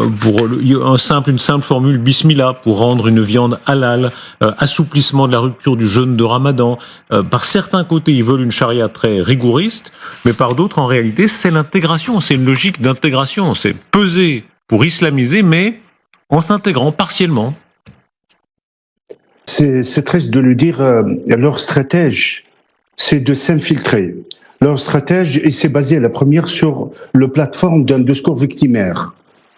une simple formule Bismillah pour rendre une viande halal, assouplissement de la rupture du jeûne de Ramadan. Par certains côtés, ils veulent une charia très rigoriste, mais par d'autres, en réalité, c'est l'intégration, c'est une logique d'intégration, c'est peser pour islamiser, mais en s'intégrant partiellement. C'est triste de le dire, leur stratège, c'est de s'infiltrer. Leur stratège, et c'est basé la première sur la plateforme d'un discours victimaire.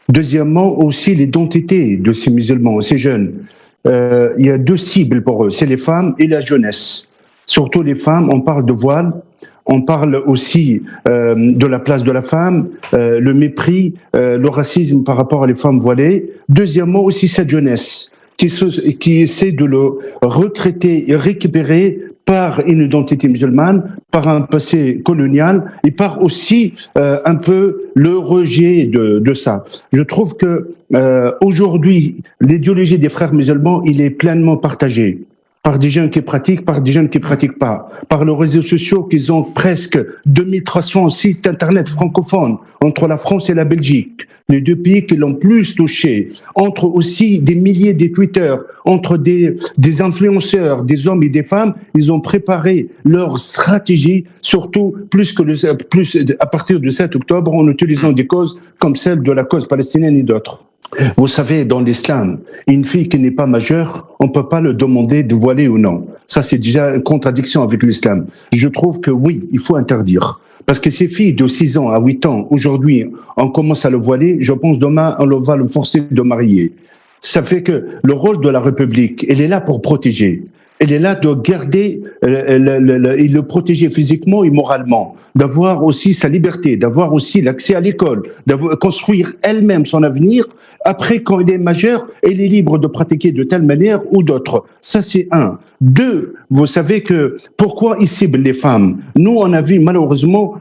Deuxièmement, aussi l'identité de ces musulmans, ces jeunes. Il y a deux cibles pour eux, c'est les femmes et la jeunesse. Surtout les femmes, on parle de voile, on parle aussi de la place de la femme, le mépris, le racisme par rapport à les femmes voilées. Deuxièmement, aussi cette jeunesse qui essaie de le recruter et récupérer par une identité musulmane, par un passé colonial et par aussi un peu le rejet de ça. Je trouve que aujourd'hui, l'idéologie des frères musulmans, il est pleinement partagé par des jeunes qui pratiquent, par des jeunes qui ne pratiquent pas, par les réseaux sociaux qu'ils ont presque 2300 sites internet francophones entre la France et la Belgique, les deux pays qui l'ont plus touché, entre aussi des milliers de Twitter, entre des influenceurs, des hommes et des femmes, ils ont préparé leur stratégie, surtout plus à partir du 7 octobre, en utilisant des causes comme celle de la cause palestinienne et d'autres. Vous savez, dans l'islam, une fille qui n'est pas majeure, on ne peut pas le demander de voiler ou non. Ça, c'est déjà une contradiction avec l'islam. Je trouve que oui, il faut interdire. Parce que ces filles de 6 ans à 8 ans, aujourd'hui, on commence à le voiler, je pense demain, on va le forcer de marier. Ça fait que le rôle de la République, elle est là pour protéger. Elle est là de garder et le protéger physiquement et moralement, d'avoir aussi sa liberté, d'avoir aussi l'accès à l'école, de construire elle-même son avenir. Après, quand elle est majeure, elle est libre de pratiquer de telle manière ou d'autre. Ça, c'est un. Deux, vous savez que pourquoi ils ciblent les femmes? Nous, on a vu malheureusement,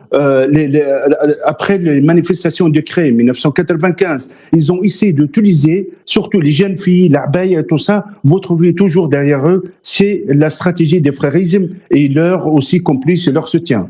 après les manifestations de Cré 1995, ils ont essayé d'utiliser, surtout les jeunes filles, l'abaya et tout ça, vous trouvez toujours derrière eux, c'est la stratégie des frérismes et leur aussi complice et leur soutien.